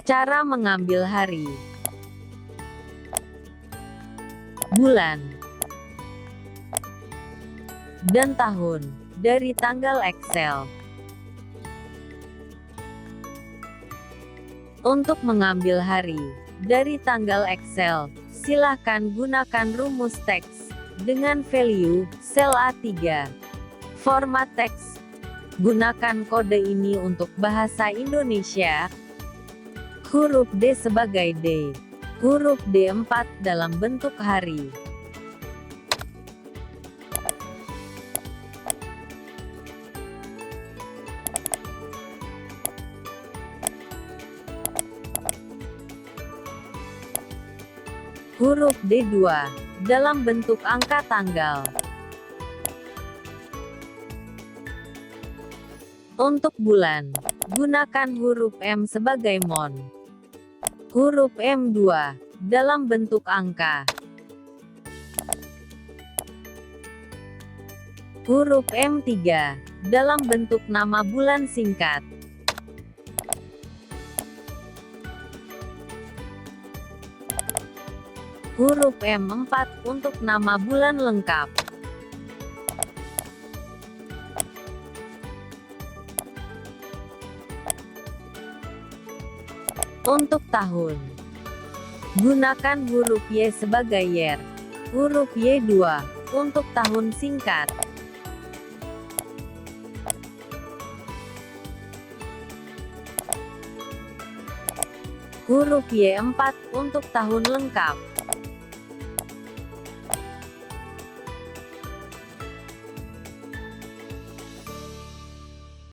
Cara mengambil hari, bulan, dan tahun dari tanggal Excel. Untuk mengambil hari dari tanggal Excel, silakan gunakan rumus teks dengan value sel A3. Format teks. Gunakan kode ini untuk bahasa Indonesia. Huruf D sebagai D. Huruf D4 dalam bentuk hari. Huruf D2 dalam bentuk angka tanggal. Untuk bulan, gunakan huruf M sebagai mon. Huruf M2 dalam bentuk angka. Huruf M3 dalam bentuk nama bulan singkat. Huruf M4 untuk nama bulan lengkap. Untuk tahun, gunakan huruf Y sebagai YER. Huruf Y2 untuk tahun singkat. Huruf Y4 untuk tahun lengkap.